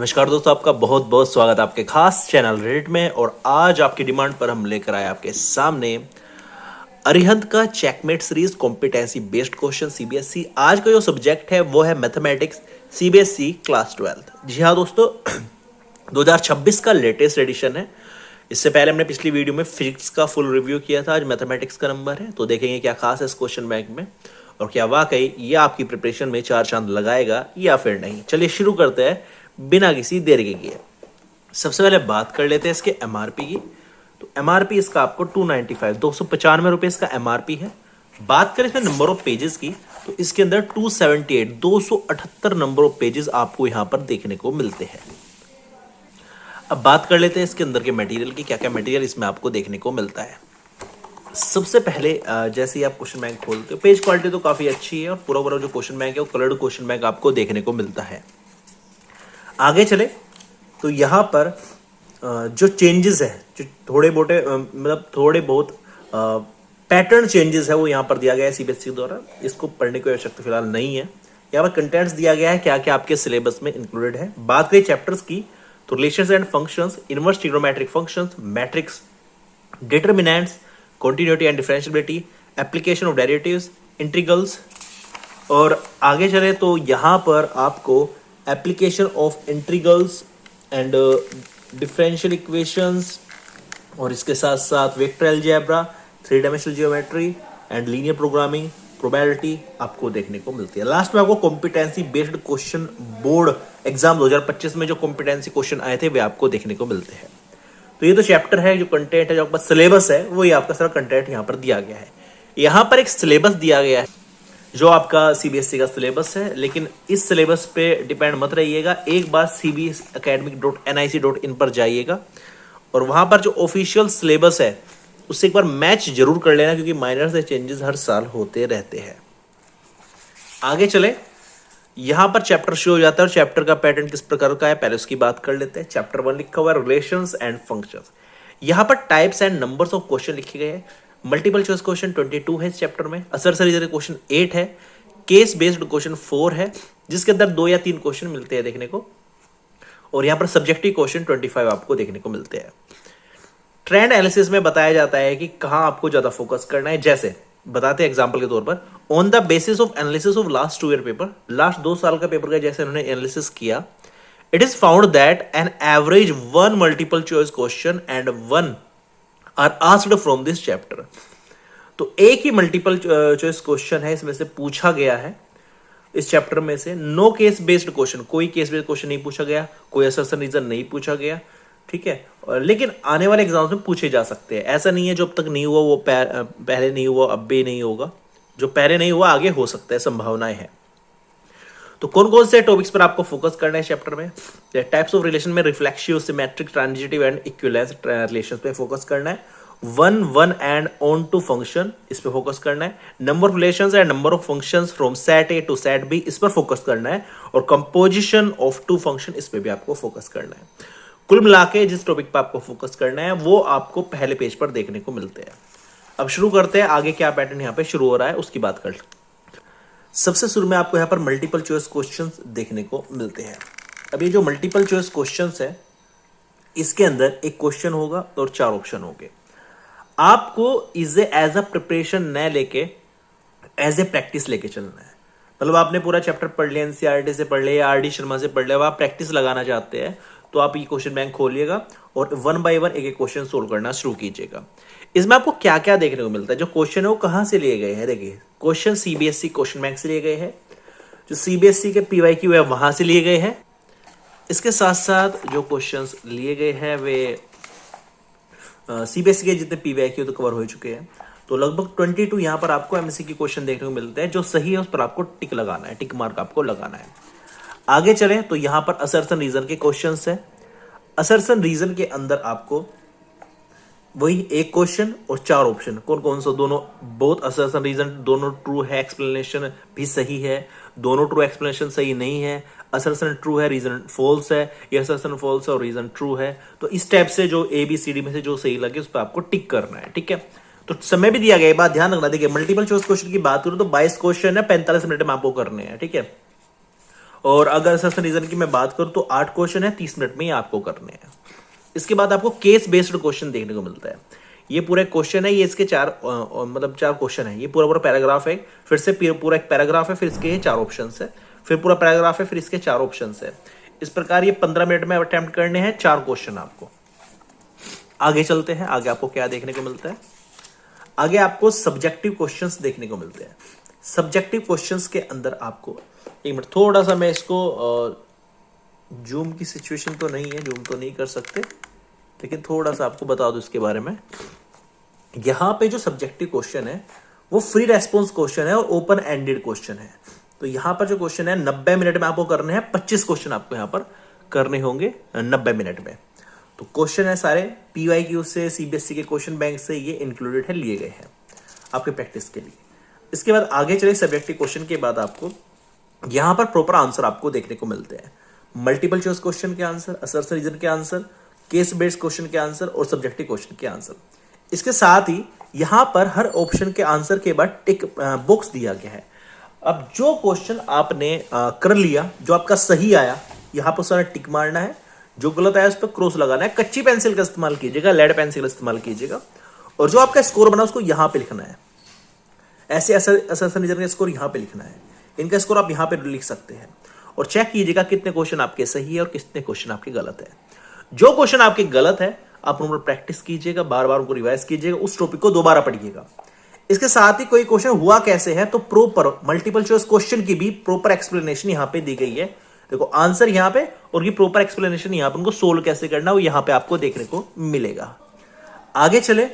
नमस्कार दोस्तों, आपका बहुत बहुत स्वागत है आपके खास चैनल रेडिट में। और आज आपकी डिमांड पर हम लेकर आए आपके सामने अरिहंत का checkmate series competency based question CBSE. आज का जो सब्जेक्ट है वो है मैथमेटिक्स सीबीएसई क्लास 12। जी हाँ दोस्तों, 2026 का लेटेस्ट एडिशन है। इससे पहले हमने पिछली वीडियो में फिजिक्स का फुल रिव्यू किया था। आज मैथमेटिक्स का नंबर है, तो देखेंगे क्या खास है इस क्वेश्चन बैंक में और क्या वाकई ये आपकी प्रिपरेशन में चार चांद लगाएगा या फिर नहीं। चलिए शुरू करते हैं बिना किसी देरी के किए। सबसे पहले बात कर लेते हैं इसके एमआरपी की। तो एमआरपी इसका आपको 295 295 रुपये इसका एमआरपी है। बात करें इसमें नंबर ऑफ पेजेस की, तो इसके अंदर 278 278 नंबर ऑफ पेजेस आपको यहां पर देखने को मिलते हैं। अब बात कर लेते हैं इसके अंदर के मटेरियल की, क्या क्या मटेरियल इसमें आपको देखने को मिलता है। सबसे पहले जैसे ही आप क्वेश्चन बैंक खोलते हो, पेज क्वालिटी तो काफी अच्छी है और पूरा पूरा जो क्वेश्चन बैंक है वो कलर्ड क्वेश्चन बैंक आपको देखने को मिलता है। आगे चले तो यहाँ पर जो चेंजेस है, जो थोड़े बहुत पैटर्न चेंजेस है वो यहाँ पर दिया गया है सीबीएसई द्वारा। इसको पढ़ने की आवश्यकता फिलहाल नहीं है। यहाँ पर कंटेंट्स दिया गया है क्या क्या आपके सिलेबस में इंक्लूडेड है। बात करें चैप्टर्स की, तो relations and functions, inverse trigonometric functions, matrix, determinants, continuity and differentiability, application of derivatives, integrals. और आगे चले तो यहाँ पर आपको application of integrals and differential equations और इसके साथ साथ vector algebra, three dimensional geometry and linear programming, probability आपको देखने को मिलती है। लास्ट में आपको competency based question board exam 2025 में जो कॉम्पिटेंसी क्वेश्चन आए थे वे आपको देखने को मिलते हैं। तो ये तो चैप्टर है, जो कंटेंट है, जो आपका सिलेबस है वो ये आपका सारा कंटेंट यहाँ पर दिया गया है। यहाँ पर एक सिलेबस दिया गया है जो आपका सीबीएसई का सिलेबस है, लेकिन इस सिलेबस पे डिपेंड मत रहिएगा। एक बार cbsacademic.nic.in पर जाइएगा और वहां पर जो ऑफिशियल सिलेबस है उससे एक बार मैच जरूर कर लेना, क्योंकि माइनर से चेंजेस हर साल होते रहते हैं। आगे चले, यहां पर चैप्टर शुरू हो जाता है और चैप्टर का पैटर्न किस प्रकार का है पहले उसकी बात कर लेते हैं। चैप्टर 1 लिखा हुआ है रिलेशंस एंड फंक्शंस। यहां पर types and numbers of question लिखे गए हैं। मल्टीपल चॉइस क्वेश्चन 22 है इस चैप्टर में, असर रीजन क्वेश्चन 8 है, केस बेस्ड क्वेश्चन 4 है जिसके अंदर 2 या 3 क्वेश्चन मिलते हैं देखने को, और यहां पर सब्जेक्टिव क्वेश्चन 25 आपको देखने को मिलते हैं। ट्रेंड एनालिसिस में बताया जाता है कि कहां आपको ज्यादा फोकस करना है। जैसे बताते हैं एग्जांपल के तौर पर, on the basis of analysis of last 2 year paper, last 2 साल का पेपर का जैसे उन्होंने एनालिसिस किया, it is found that an average 1 multiple choice question and 1 are asked from this chapter. तो एक ही मल्टीपल चॉइस क्वेश्चन है इसमें से पूछा गया है इस चैप्टर में से। नो केस बेस्ड क्वेश्चन, कोई केस बेस्ड क्वेश्चन नहीं पूछा गया, कोई असर्शन रीजन नहीं पूछा गया, ठीक है। लेकिन आने वाले एग्जाम्स में पूछे जा सकते हैं। ऐसा नहीं है जो अब तक नहीं हुआ वो पहले नहीं हुआ अब भी नहीं होगा, जो पहले नहीं हुआ आगे हो सकता है, संभावनाएं हैं। तो कौन कौन से टॉपिक्स पर आपको फोकस करना है चैप्टर में? टाइप्स ऑफ रिलेशन में reflexive, symmetric, transitive and equivalence relations पे फोकस करना है। 1 एंड ऑन टू फंक्शन, इस पे फोकस करना है। Number of relations and number of functions from set A to set B, इस पर फोकस करना है। और कंपोजिशन ऑफ 2 फंक्शन, इस पे भी आपको फोकस करना है। कुल मिला के जिस टॉपिक पर आपको फोकस करना है वो आपको पहले पेज पर देखने को मिलते हैं। अब शुरू करते हैं, आगे क्या पैटर्न यहाँ पे शुरू हो रहा है उसकी बात कर। सबसे शुरू में आपको यहाँ पर मल्टीपल चॉइस क्वेश्चंस देखने को मिलते हैं। अब ये जो मल्टीपल चॉइस क्वेश्चंस है, इसके अंदर एक क्वेश्चन होगा और 4 ऑप्शन होंगे। आपको इसे एज अ प्रिपरेशन न लेके एज ए प्रैक्टिस लेके चलना है। मतलब आपने पूरा चैप्टर पढ़ लिया, एनसीईआरटी से पढ़ लिया, आरडी शर्मा से पढ़ लिया, आप प्रैक्टिस लगाना चाहते हैं तो आप ये क्वेश्चन बैंक खोलिएगा और 1 बाय 1 एक एक क्वेश्चन सोल्व करना शुरू कीजिएगा। इसमें आपको क्या क्या देखने को मिलता है। जो क्वेश्चन है वो कहां से लिए गए हैं, देखिए क्वेश्चन सीबीएसई क्वेश्चन बैंक से लिए गए हैं, जो सीबीएसई के पीवाईक्यू है वहां से लिए गए हैं। इसके साथ साथ जो क्वेश्चंस लिए गए हैं वे सीबीएसई के जितने पीवाईक्यू तो कवर हो चुके हैं। तो लगभग 22 यहां पर आपको एमसीक्यू क्वेश्चन देखने को मिलते हैं। जो सही है उस पर आपको टिक लगाना है, टिक मार्क आपको लगाना है। आगे चलें तो यहां पर असर्शन रीजन के क्वेश्चंस है। असर्शन रीजन के अंदर आपको वही एक क्वेश्चन और 4 ऑप्शन, कौन कौन सा, दोनों बोथ असर्शन रीजन दोनों ट्रू है, एक्सप्लेनेशन भी सही है, दोनों ट्रू एक्सप्लेनेशन सही नहीं है, असर्शन ट्रू है रीजन फॉल्स है, ये असर्शन फॉल्स है और रीजन ट्रू है। तो इस टाइप से जो ABCD में से जो सही लगे उस पर आपको टिक करना है, ठीक है। तो समय भी दिया गया है, बात ध्यान रखना। देखिए मल्टीपल चॉइस क्वेश्चन की बात करूं तो 22 क्वेश्चन है, 45 मिनट में आपको करने हैं, ठीक है। और अगर असर्शन रीजन की मैं बात करूं तो 8 क्वेश्चन है, 30 मिनट में ही आपको करने हैं। इसके बाद आपको केस बेस्ड क्वेश्चन देखने को मिलता है। ये पूरा क्वेश्चन है, ये इसके मतलब 4 क्वेश्चन है, ये पूरा पूरा पैराग्राफ है, फिर से पूरा एक पैराग्राफ है, फिर इसके 4 ऑप्शन है, फिर पूरा पैराग्राफ है, फिर इसके 4 ऑप्शन है। इस प्रकार ये 15 मिनट में अटेम्प्ट करने हैं 4 क्वेश्चन आपको। आगे चलते हैं, आगे आपको क्या देखने को मिलता है। आगे आपको सब्जेक्टिव क्वेश्चंस देखने को मिलते हैं। सब्जेक्टिव क्वेश्चंस के अंदर आपको, एक मिनट थोड़ा सा मैं इसको जूम की सिचुएशन तो नहीं है, जूम तो नहीं कर सकते, लेकिन थोड़ा सा आपको बता दूं इसके बारे में। यहां पे जो सब्जेक्टिव क्वेश्चन है वो फ्री रेस्पॉन्स क्वेश्चन है और ओपन एंडेड क्वेश्चन है। तो यहां पर जो क्वेश्चन है 90 मिनट में आपको करने हैं, 25 क्वेश्चन आपको यहां पर करने होंगे 90 मिनट में। तो क्वेश्चन है सारे PYQ से, CBSE के क्वेश्चन बैंक से ये इंक्लूडेड है, लिए गए हैं आपके प्रैक्टिस के लिए। इसके बाद आगे चले, सब्जेक्टिव क्वेश्चन के बाद आपको यहां पर प्रॉपर आंसर आपको देखने को मिलते हैं। मल्टीपल चॉइस क्वेश्चन के आंसर, असर्शन रीजन के आंसर, केस बेस्ड क्वेश्चन के आंसर और सब्जेक्टिव क्वेश्चन के आंसर। इसके साथ ही यहां पर हर ऑप्शन के आंसर के बाद टिक बॉक्स दिया गया है। अब जो क्वेश्चन आपने कर लिया, जो आपका सही आया, यहां पर सारा टिक मारना है, जो गलत आया उस पर क्रॉस लगाना है। कच्ची पेंसिल का इस्तेमाल कीजिएगा, लेड पेंसिल का इस्तेमाल कीजिएगा, और जो आपका स्कोर बना उसको यहां पे लिखना है। ऐसे असर्शन रीजन का स्कोर यहां पे लिखना है, इनका स्कोर आप यहां पे लिख सकते हैं। और चेक कीजिएगा कितने क्वेश्चन आपके सही है और कितने क्वेश्चन आपके गलत है। जो क्वेश्चन आपके गलत है आप उन पर प्रैक्टिस कीजिएगा, बार बार उनको रिवाइज कीजिएगा, उस टॉपिक को दोबारा पढ़िएगा। इसके साथ ही कोई क्वेश्चन हुआ कैसे है तो प्रॉपर मल्टीपल चॉइस क्वेश्चन की भी प्रॉपर एक्सप्लेनेशन यहां पे दी गई है। देखो आंसर यहां पे और ये प्रॉपर एक्सप्लेनेशन यहां पे, उनको सोल्व कैसे करना वो यहां पे आपको देखने को मिलेगा। आगे चले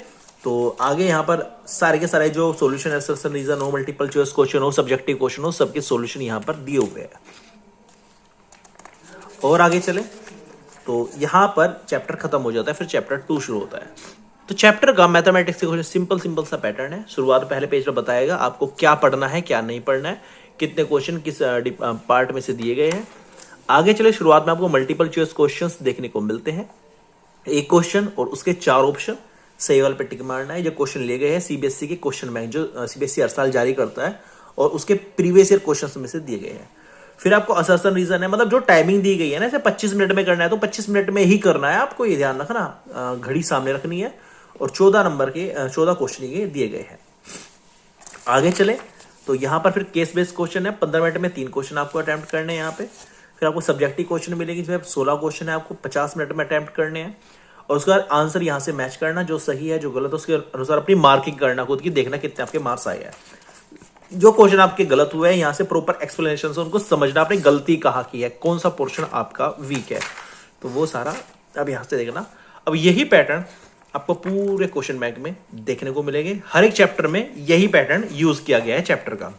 तो आगे यहां पर सारे के सारे जो सॉल्यूशन, असर्शन रीजन हो, मल्टीपल चॉइस क्वेश्चन हो, सब्जेक्टिव क्वेश्चन हो, सबके सॉल्यूशन यहां पर दिए हुए हैं। और आगे चले तो यहां पर चैप्टर खत्म हो जाता है, फिर चैप्टर 2 शुरू होता है। तो चैप्टर का मैथमेटिक्स के क्वेश्चन सिंपल सा पैटर्न है। शुरुआत पहले पेज पर बताएगा आपको क्या पढ़ना है, क्या नहीं पढ़ना है, कितने क्वेश्चन किस पार्ट में से दिए गए हैं। आगे चले, शुरुआत में आपको मल्टीपल चॉइस क्वेश्चंस देखने को मिलते हैं। एक क्वेश्चन और उसके 4 ऑप्शन, सही वाले पे टिक मारना है। जो क्वेश्चन लिए गए हैं CBSE के क्वेश्चन बैंक, जो CBSE हर साल जारी करता है, और उसके प्रीवियस ईयर क्वेश्चंस में से दिए गए हैं। फिर आपको असर्शन रीजन है, मतलब जो टाइमिंग दी गई है ना, इसे 25 मिनट में करना है तो 25 मिनट में ही करना है, आपको ये ध्यान रखना, घड़ी सामने रखनी है। और 14 नंबर के 14 क्वेश्चन ये दिए गए हैं। आगे चले तो यहाँ पर फिर केस बेस्ड क्वेश्चन है, 15 मिनट में 3 क्वेश्चन आपको अटेम्प्ट करने हैं यहाँ पे। फिर आपको सब्जेक्टिव क्वेश्चन मिलेगी जिसमें 16 क्वेश्चन है, आपको 50 मिनट में अटेम्प्ट करने हैं। और उसके बाद आंसर यहाँ से मैच करना, जो सही है जो गलत है उसके अनुसार अपनी मार्किंग करना, खुद की देखना कितने आपके मार्क्स आए हैं। जो क्वेश्चन आपके गलत हुए हैं यहाँ से प्रॉपर एक्सप्लेनेशन से उनको समझना, आपने गलती कहाँ की है, कौन सा पोर्शन आपका वीक है, तो वो सारा अब यहाँ से देखना। अब यही पैटर्न आपको पूरे क्वेश्चन बैंक में देखने को मिलेंगे। हर एक चैप्टर में यही पैटर्न यूज किया गया है चैप्टर का।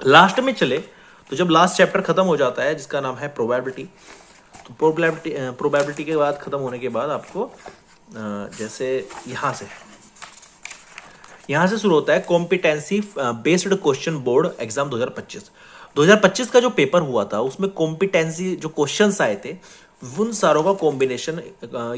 लास्ट में चले तो जब लास्ट चैप्टर खत्म हो जाता है जिसका नाम है प्रोबेबिलिटी, तो प्रोबेबिलिटी के बाद खत्म होने के बाद आपको जैसे यहां से शुरू होता है competency based question board exam 2025 का जो पेपर हुआ था उसमें कॉम्पिटेंसी जो क्वेश्चंस आए थे उन सारों का कॉम्बिनेशन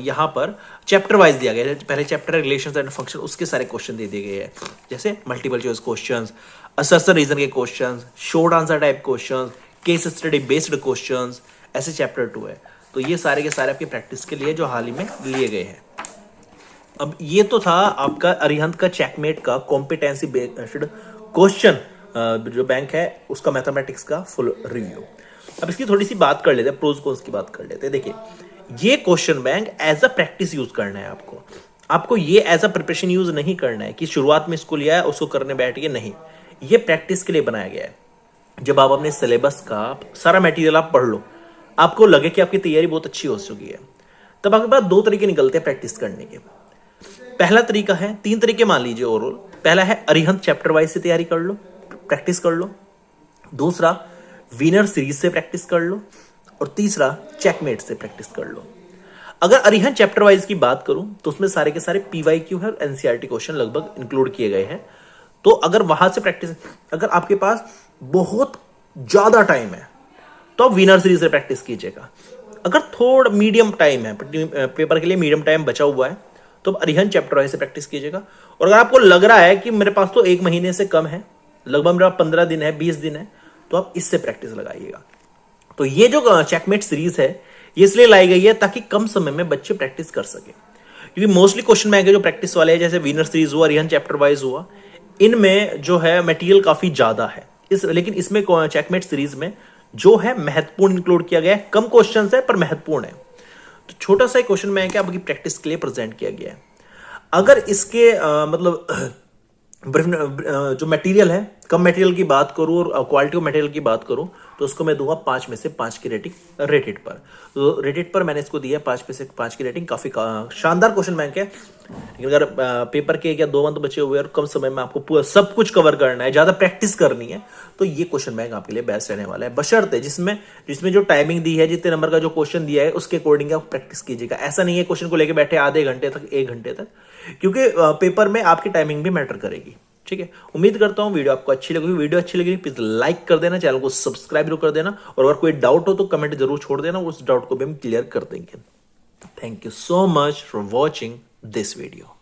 यहाँ पर चैप्टर वाइज दिया गया है। पहले चैप्टर रिलेशंस एंड फंक्शन, उसके सारे क्वेश्चन दे दिए गए हैं, जैसे multiple choice questions, assertion reason के questions, short answer type questions, case study based questions, ऐसे चैप्टर 2 है। तो ये सारे के सारे आपकी प्रैक्टिस के लिए जो हाल ही में लिए गए हैं। अब ये तो था आपका अरिहंत का चेकमेट का कॉम्पिटेंसी बेस्ड क्वेश्चन जो बैंक है उसका मैथमेटिक्स का फुल रिव्यू। अब इसकी थोड़ी सी बात कर लेते हैं, प्रोज कॉन्स की बात कर लेते हैं। देखिए ये question bank as a practice use करना है आपको ये एज अ प्रिपरेशन यूज नहीं करना है कि शुरुआत में इसको लिया है उसको करने बैठ गए, नहीं, ये प्रैक्टिस के लिए बनाया गया है। जब आप अपने सिलेबस का सारा मटेरियल आप पढ़ लो, आपको लगे कि आपकी तैयारी बहुत अच्छी हो चुकी है, तब आपके पास 2 तरीके निकलते हैं प्रैक्टिस करने के। पहला तरीका है, 3 तरीके मान लीजिए ओवरऑल। पहला है अरिहंत चैप्टर वाइज से तैयारी कर लो, प्रैक्टिस कर लो। दूसरा विनर सीरीज से प्रैक्टिस कर लो। और तीसरा चेकमेट से प्रैक्टिस कर लो। अगर अरिहंत चैप्टर वाइज की बात करूं तो उसमें सारे के सारे PYQ है, NCERT क्वेश्चन लगभग इंक्लूड किए गए हैं। तो अगर वहां से प्रैक्टिस, अगर आपके पास बहुत ज्यादा टाइम है तो आप विनर सीरीज से प्रैक्टिस कीजिएगा। अगर थोड़ा मीडियम टाइम है, पेपर के लिए मीडियम टाइम बचा हुआ है, तो अरिहंत चैप्टर वाइज से प्रैक्टिस कीजिएगा। और अगर आपको लग रहा है कि मेरे पास तो 1 महीने से कम है, लगभग मेरा 15 दिन है, 20 दिन है, तो आप इससे प्रैक्टिस लगाइएगा। तो ये जो चेकमेट सीरीज है ये इसलिए लाई गई है ताकि कम समय में बच्चे प्रैक्टिस कर सके, क्योंकि मोस्टली क्वेश्चन बैंक जो प्रैक्टिस वाले हैं जैसे विनर सीरीज हुआ, रिहन चैप्टर वाइज हुआ, इनमें जो है मटेरियल काफी ज्यादा है। लेकिन इसमें चेकमेट सीरीज में जो है महत्वपूर्ण इंक्लूड किया गया है, कम क्वेश्चन है पर महत्वपूर्ण है। तो छोटा सा क्वेश्चन बैंक आपकी प्रैक्टिस के लिए प्रेजेंट किया गया है। अगर इसके मतलब जो मटेरियल है, कम मटेरियल की बात करूं और क्वालिटी ऑफ मटेरियल की बात करूं तो उसको मैं दूंगा 5 में से 5 की रेटिंग रेटेड पर। तो रेटेड पर मैंने इसको दिया 5 में से 5 की रेटिंग। काफी शानदार क्वेश्चन बैंक है। लेकिन अगर पेपर के क्या 2 मंथ बचे हुए और कम समय में आपको पूरा सब कुछ कवर करना है, ज्यादा प्रैक्टिस करनी है, तो ये क्वेश्चन बैंक आपके लिए बेस्ट रहने वाला है। बशर्ते जिसमें जो टाइमिंग दी है, जितने नंबर का जो क्वेश्चन दिया है उसके अकॉर्डिंग आप प्रैक्टिस कीजिएगा। ऐसा नहीं है क्वेश्चन को लेकर बैठे आधे घंटे तक, 1 घंटे तक, क्योंकि पेपर में आपकी टाइमिंग भी मैटर करेगी। ठीक है, उम्मीद करता हूं वीडियो आपको अच्छी लगी। वीडियो अच्छी लगी प्लीज लाइक कर देना, चैनल को सब्सक्राइब जरूर कर देना, और अगर कोई डाउट हो तो कमेंट जरूर छोड़ देना, उस डाउट को भी हम क्लियर कर देंगे। Thank you so much for watching this video.